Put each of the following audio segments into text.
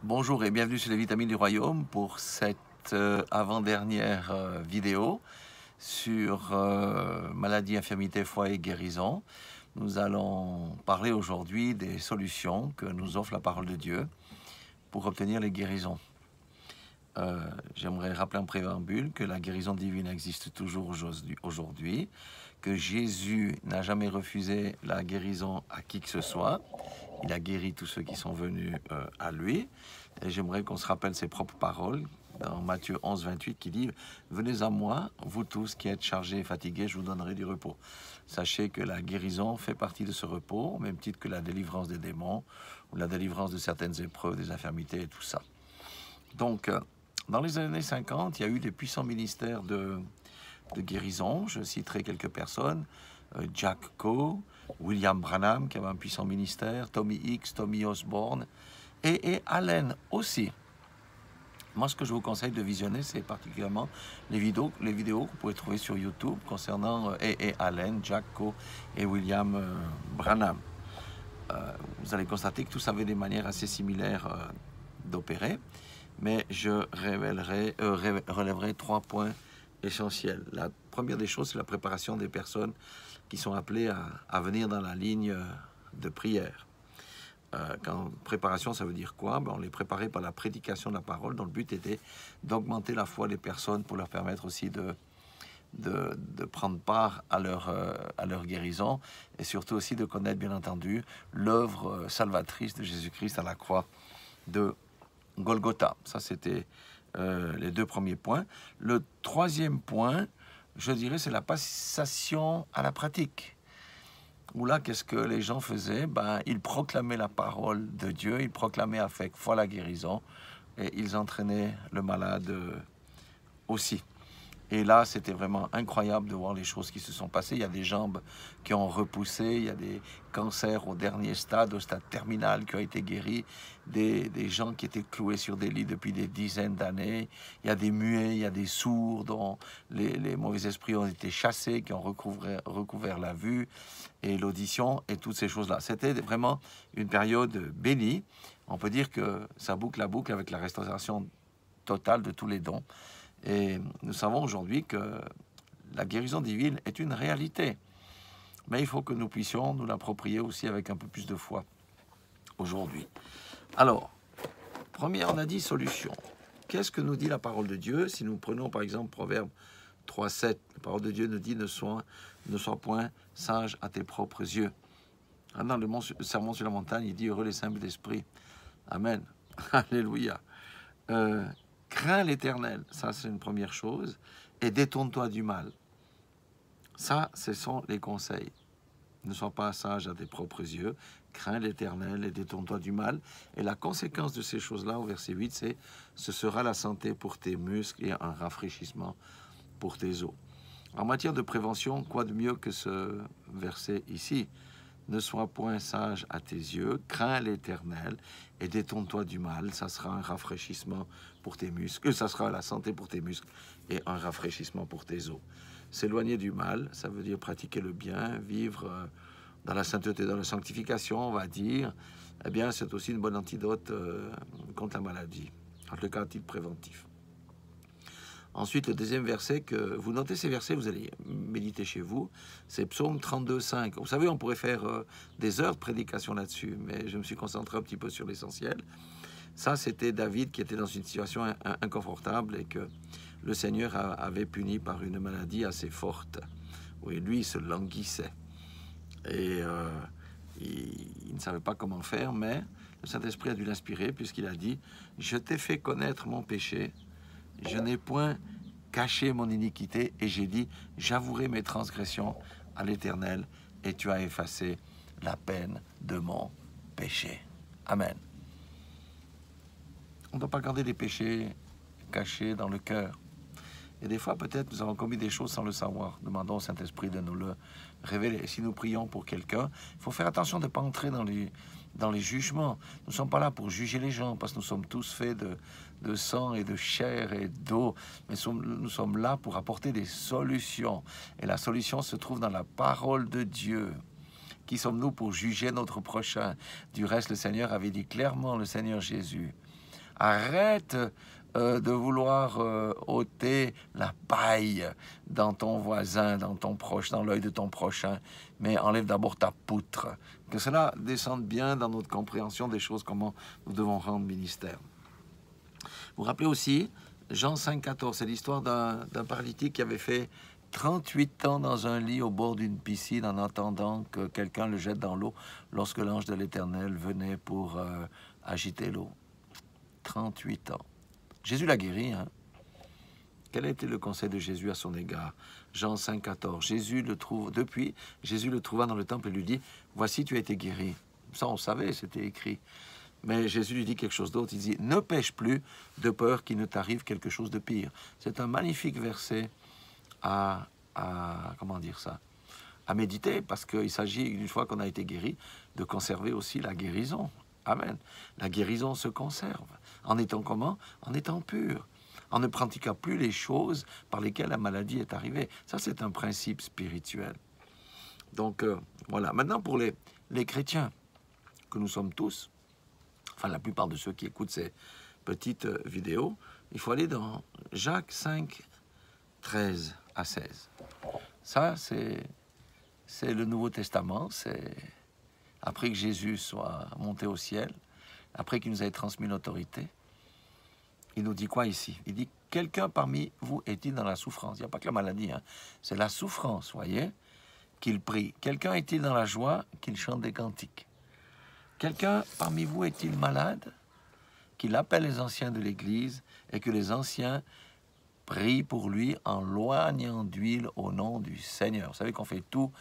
Bonjour et bienvenue sur les Vitamines du Royaume pour cette avant-dernière vidéo sur maladie, infirmité, foi et guérison. Nous allons parler aujourd'hui des solutions que nous offre la parole de Dieu pour obtenir les guérisons. J'aimerais rappeler en préambule que la guérison divine existe toujours aujourd'hui, que Jésus n'a jamais refusé la guérison à qui que ce soit. Il a guéri tous ceux qui sont venus à lui. Et j'aimerais qu'on se rappelle ses propres paroles dans Matthieu 11, 28 qui dit « Venez à moi, vous tous qui êtes chargés et fatigués, je vous donnerai du repos. » Sachez que la guérison fait partie de ce repos, au même titre que la délivrance des démons ou la délivrance de certaines épreuves, des infirmités et tout ça. Donc, dans les années 50, il y a eu des puissants ministères de guérison. Je citerai quelques personnes. Jack Coe, William Branham, qui avait un puissant ministère, Tommy Hicks, Tommy Osborne, et Allen aussi. Moi, ce que je vous conseille de visionner, c'est particulièrement les vidéos que vous pouvez trouver sur YouTube concernant Allen, Jack Coe et William Branham. Vous allez constater que tous avaient des manières assez similaires d'opérer, mais je relèverai 3 points essentiels. La première des choses, c'est la préparation des personnes qui sont appelées à venir dans la ligne de prière. Quand préparation, ça veut dire quoi? On les préparait par la prédication de la parole, dont le but était d'augmenter la foi des personnes pour leur permettre aussi de prendre part à leur guérison et surtout aussi de connaître, bien entendu, l'œuvre salvatrice de Jésus-Christ à la croix de Golgotha. Ça, c'était les 2 premiers points. Le 3e point, je dirais, c'est la passation à la pratique. Où là, qu'est-ce que les gens faisaient? Ils proclamaient la parole de Dieu, ils proclamaient avec foi la guérison, et ils entraînaient le malade aussi. Et là, c'était vraiment incroyable de voir les choses qui se sont passées. Il y a des jambes qui ont repoussé, il y a des cancers au dernier stade, au stade terminal, qui ont été guéris, des gens qui étaient cloués sur des lits depuis des dizaines d'années. Il y a des muets, il y a des sourds dont les mauvais esprits ont été chassés, qui ont recouvert la vue et l'audition et toutes ces choses-là. C'était vraiment une période bénie. On peut dire que ça boucle la boucle avec la restauration totale de tous les dons. Et nous savons aujourd'hui que la guérison divine est une réalité. Mais il faut que nous puissions nous l'approprier aussi avec un peu plus de foi aujourd'hui. Alors, première, on a dit solution. Qu'est-ce que nous dit la parole de Dieu? Si nous prenons par exemple Proverbe 3,7, la parole de Dieu nous dit ne sois point sage à tes propres yeux. Dans le sermon sur la montagne, il dit heureux les simples d'esprit. Amen. Alléluia. Crains l'Éternel, ça c'est une première chose, et détourne-toi du mal. Ça, ce sont les conseils. Ne sois pas sage à tes propres yeux, crains l'Éternel et détourne-toi du mal. Et la conséquence de ces choses-là, au verset 8, c'est « ce sera la santé pour tes muscles et un rafraîchissement pour tes os ». En matière de prévention, quoi de mieux que ce verset ici? Ne sois point sage à tes yeux, crains l'Éternel et détourne-toi du mal. Ça sera un rafraîchissement pour tes muscles. Ça sera la santé pour tes muscles et un rafraîchissement pour tes os. S'éloigner du mal, ça veut dire pratiquer le bien, vivre dans la sainteté, dans la sanctification, on va dire. Eh bien, c'est aussi une bonne antidote contre la maladie, en tout cas à titre préventif. Ensuite, le deuxième verset, que vous notez ces versets, vous allez méditer chez vous, c'est Psaume 32, 5. Vous savez, on pourrait faire des heures de prédication là-dessus, mais je me suis concentré un petit peu sur l'essentiel. Ça, c'était David qui était dans une situation inconfortable et que le Seigneur avait puni par une maladie assez forte. Oui, lui, il se languissait. Et il ne savait pas comment faire, mais le Saint-Esprit a dû l'inspirer puisqu'il a dit « Je t'ai fait connaître mon péché ». Je n'ai point caché mon iniquité et j'ai dit, j'avouerai mes transgressions à l'Éternel et tu as effacé la peine de mon péché. Amen. On ne doit pas garder des péchés cachés dans le cœur. Et des fois, peut-être, nous avons commis des choses sans le savoir. Demandons au Saint-Esprit de nous le révéler. Et si nous prions pour quelqu'un, il faut faire attention de ne pas entrer dans les jugements. Nous ne sommes pas là pour juger les gens, parce que nous sommes tous faits de sang et de chair et d'eau. Mais nous sommes là pour apporter des solutions. Et la solution se trouve dans la parole de Dieu. Qui sommes-nous pour juger notre prochain? Du reste, le Seigneur avait dit clairement, le Seigneur Jésus, Arrête de vouloir ôter la paille dans ton voisin, dans ton proche, dans l'œil de ton prochain, mais enlève d'abord ta poutre. Que cela descende bien dans notre compréhension des choses, comment nous devons rendre ministère. Vous vous rappelez aussi, Jean 5,14, c'est l'histoire d'un paralytique qui avait fait 38 ans dans un lit au bord d'une piscine en attendant que quelqu'un le jette dans l'eau lorsque l'ange de l'Éternel venait pour agiter l'eau. 38 ans. Jésus l'a guéri. Hein? Quel a été le conseil de Jésus à son égard? Jean 5,14. Jésus le trouva dans le temple et lui dit, « Voici, tu as été guéri. » Ça, on savait, c'était écrit. Mais Jésus lui dit quelque chose d'autre. Il dit, « Ne pêche plus de peur qu'il ne t'arrive quelque chose de pire. » C'est un magnifique verset comment dire ça, à méditer, parce qu'il s'agit, une fois qu'on a été guéri, de conserver aussi la guérison. Amen. La guérison se conserve. En étant comment? En étant pur. En ne pratiquant plus les choses par lesquelles la maladie est arrivée. Ça, c'est un principe spirituel. Donc, voilà. Maintenant, pour les chrétiens, que nous sommes tous, enfin, la plupart de ceux qui écoutent ces petites vidéos, il faut aller dans Jacques 5, 13 à 16. Ça, c'est le Nouveau Testament. C'est après que Jésus soit monté au ciel, après qu'il nous ait transmis l'autorité. Il nous dit quoi ici? Il dit, quelqu'un parmi vous est-il dans la souffrance? Il n'y a pas que la maladie, hein. C'est la souffrance, voyez, qu'il prie. Quelqu'un est-il dans la joie? Qu'il chante des cantiques. Quelqu'un parmi vous est-il malade? Qu'il appelle les anciens de l'Église et que les anciens prient pour lui en loignant d'huile au nom du Seigneur. Vous savez qu'on fait tout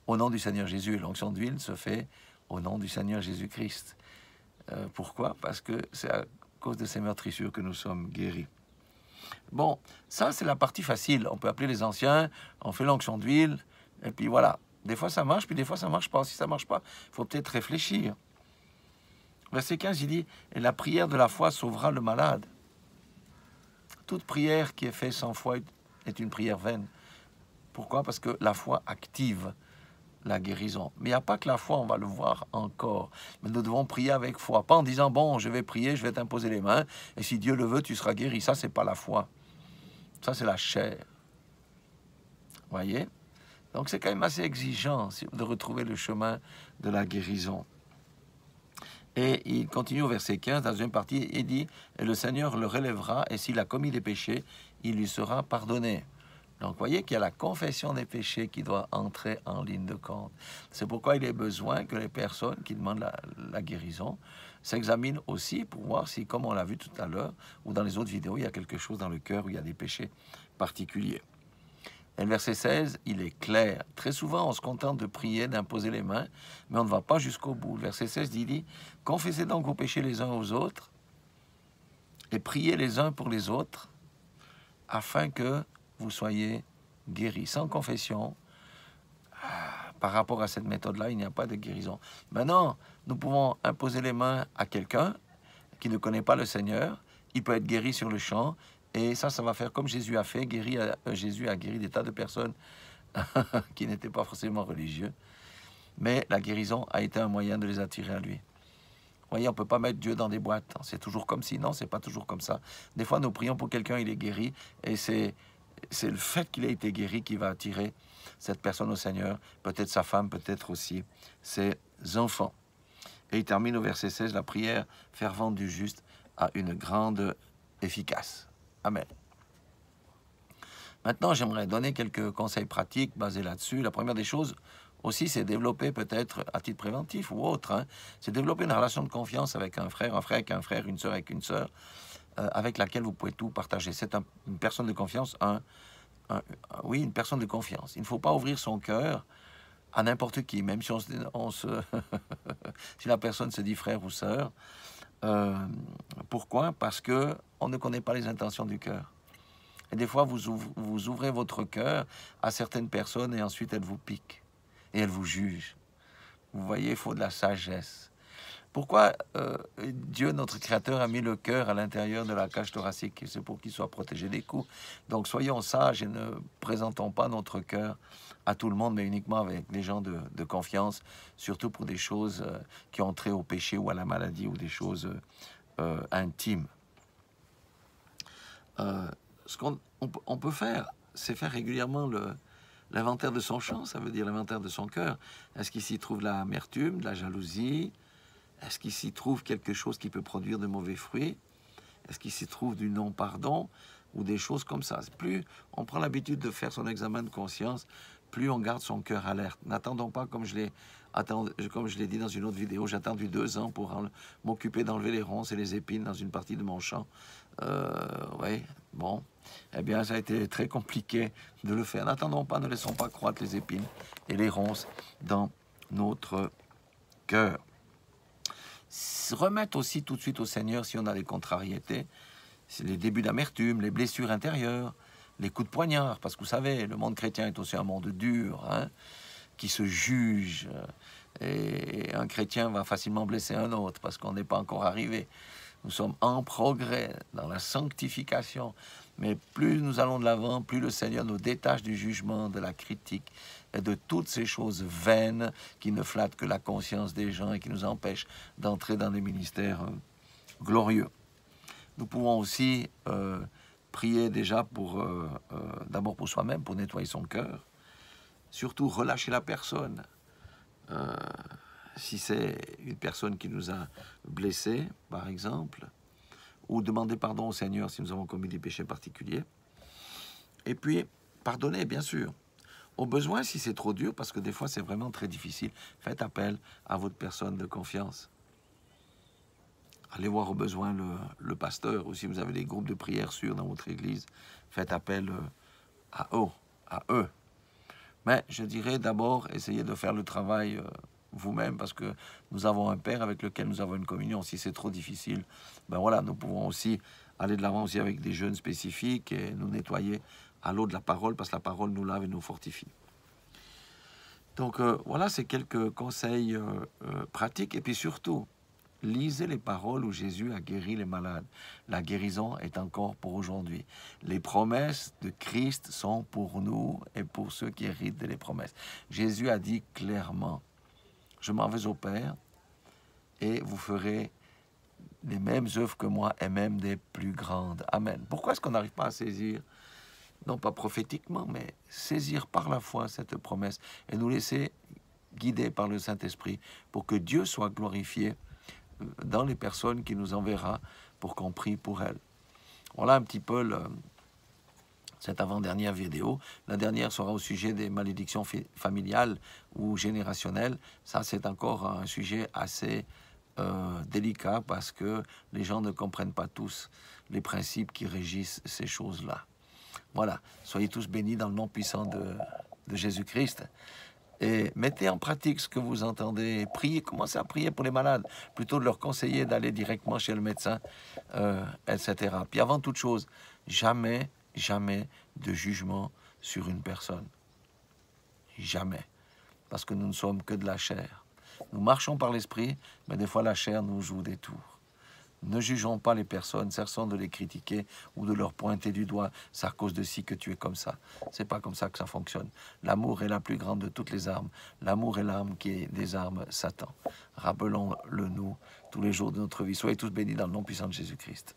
au nom du Seigneur Jésus. L'onction d'huile se fait au nom du Seigneur Jésus-Christ. Pourquoi? Parce que c'est à cause de ces meurtrissures que nous sommes guéris. Bon, ça c'est la partie facile. On peut appeler les anciens, on fait l'onction d'huile, et puis voilà. Des fois ça marche, puis des fois ça marche pas. Si ça marche pas, il faut peut-être réfléchir. Verset 15, il dit, « Et la prière de la foi sauvera le malade. » Toute prière qui est faite sans foi est une prière vaine. Pourquoi? Parce que la foi active la guérison. Mais il n'y a pas que la foi, on va le voir encore. Mais nous devons prier avec foi. Pas en disant, bon, je vais prier, je vais t'imposer les mains, et si Dieu le veut, tu seras guéri. Ça, c'est pas la foi. Ça, c'est la chair. Voyez? Donc, c'est quand même assez exigeant de retrouver le chemin de la guérison. Et il continue au verset 15, dans une partie, il dit, « Et le Seigneur le relèvera, et s'il a commis des péchés, il lui sera pardonné. » Donc, vous voyez qu'il y a la confession des péchés qui doit entrer en ligne de compte. C'est pourquoi il est besoin que les personnes qui demandent la guérison s'examinent aussi pour voir si, comme on l'a vu tout à l'heure, ou dans les autres vidéos, il y a quelque chose dans le cœur où il y a des péchés particuliers. Et le verset 16, il est clair. Très souvent, on se contente de prier, d'imposer les mains, mais on ne va pas jusqu'au bout. Le verset 16 dit, « Confessez donc vos péchés les uns aux autres et priez les uns pour les autres, afin que vous soyez guéris. » Sans confession, par rapport à cette méthode-là, il n'y a pas de guérison. Maintenant, nous pouvons imposer les mains à quelqu'un qui ne connaît pas le Seigneur. Il peut être guéri sur le champ. Et ça va faire comme Jésus a fait. Jésus a guéri des tas de personnes qui n'étaient pas forcément religieux. Mais la guérison a été un moyen de les attirer à lui. Vous voyez, on ne peut pas mettre Dieu dans des boîtes. C'est toujours comme si. Non, c'est pas toujours comme ça. Des fois, nous prions pour quelqu'un, il est guéri. Et c'est le fait qu'il ait été guéri qui va attirer cette personne au Seigneur. Peut-être sa femme, peut-être aussi ses enfants. Et il termine au verset 16, « La prière fervente du juste a une grande efficace. » Amen. Maintenant, j'aimerais donner quelques conseils pratiques basés là-dessus. La première des choses aussi, c'est développer peut-être à titre préventif ou autre, hein, c'est développer une relation de confiance avec un frère avec un frère, une sœur avec une sœur, avec laquelle vous pouvez tout partager. C'est une personne de confiance, oui, une personne de confiance. Il ne faut pas ouvrir son cœur à n'importe qui, même si si la personne se dit frère ou sœur. Pourquoi? Parce que on ne connaît pas les intentions du cœur. Et des fois, vous ouvrez votre cœur à certaines personnes et ensuite elles vous piquent et elles vous jugent. Vous voyez, il faut de la sagesse. Pourquoi Dieu, notre Créateur, a mis le cœur à l'intérieur de la cage thoracique? C'est pour qu'il soit protégé des coups. Donc soyons sages et ne présentons pas notre cœur à tout le monde, mais uniquement avec des gens de confiance, surtout pour des choses qui ont trait au péché ou à la maladie ou des choses intime. Ce qu'on peut faire, c'est faire régulièrement l'inventaire de son champ, ça veut dire l'inventaire de son cœur. Est-ce qu'il s'y trouve l'amertume, de la jalousie? Est-ce qu'il s'y trouve quelque chose qui peut produire de mauvais fruits? Est-ce qu'il s'y trouve du non-pardon ou des choses comme ça? Plus on prend l'habitude de faire son examen de conscience, plus on garde son cœur alerte. N'attendons pas, comme je l'ai dit dans une autre vidéo, j'ai attendu 2 ans pour m'occuper d'enlever les ronces et les épines dans une partie de mon champ. Oui, bon, eh bien ça a été très compliqué de le faire. N'attendons pas, ne laissons pas croître les épines et les ronces dans notre cœur. Remettre aussi tout de suite au Seigneur si on a des contrariétés, les débuts d'amertume, les blessures intérieures, les coups de poignard, parce que vous savez, le monde chrétien est aussi un monde dur, hein, qui se juge, et un chrétien va facilement blesser un autre parce qu'on n'est pas encore arrivé. Nous sommes en progrès dans la sanctification, mais plus nous allons de l'avant, plus le Seigneur nous détache du jugement, de la critique et de toutes ces choses vaines qui ne flattent que la conscience des gens et qui nous empêchent d'entrer dans des ministères glorieux. Nous pouvons aussi prier déjà d'abord pour soi-même, pour nettoyer son cœur, surtout relâcher la personne. Si c'est une personne qui nous a blessés, par exemple, ou demander pardon au Seigneur si nous avons commis des péchés particuliers. Et puis, pardonner, bien sûr. Au besoin, si c'est trop dur, parce que des fois, c'est vraiment très difficile, faites appel à votre personne de confiance. Allez voir au besoin le pasteur, ou si vous avez des groupes de prière sûrs dans votre église, faites appel à eux. Mais je dirais d'abord, essayez de faire le travail vous-même, parce que nous avons un Père avec lequel nous avons une communion. Si c'est trop difficile, ben voilà, nous pouvons aussi aller de l'avant aussi avec des jeûnes spécifiques et nous nettoyer à l'eau de la parole, parce que la parole nous lave et nous fortifie. Donc voilà, c'est quelques conseils pratiques. Et puis surtout, lisez les paroles où Jésus a guéri les malades. La guérison est encore pour aujourd'hui. Les promesses de Christ sont pour nous et pour ceux qui héritent des promesses. Jésus a dit clairement, je m'en vais au Père et vous ferez les mêmes œuvres que moi et même des plus grandes. Amen. Pourquoi est-ce qu'on n'arrive pas à saisir, non pas prophétiquement, mais saisir par la foi cette promesse et nous laisser guider par le Saint-Esprit pour que Dieu soit glorifié dans les personnes qui nous enverra pour qu'on prie pour elles. Voilà un petit peu cette avant-dernière vidéo. La dernière sera au sujet des malédictions familiales ou générationnelles. Ça, c'est encore un sujet assez délicat parce que les gens ne comprennent pas tous les principes qui régissent ces choses-là. Voilà, soyez tous bénis dans le nom puissant de Jésus-Christ. Et mettez en pratique ce que vous entendez. Priez, commencez à prier pour les malades, plutôt de leur conseiller d'aller directement chez le médecin, etc. Puis avant toute chose, jamais de jugement sur une personne. Jamais. Parce que nous ne sommes que de la chair. Nous marchons par l'esprit, mais des fois la chair nous joue des tours. Ne jugeons pas les personnes, cessons de les critiquer ou de leur pointer du doigt. C'est à cause de ci que tu es comme ça. C'est pas comme ça que ça fonctionne. L'amour est la plus grande de toutes les armes. L'amour est l'arme qui est des armes Satan. Rappelons-le nous tous les jours de notre vie. Soyez tous bénis dans le nom puissant de Jésus-Christ.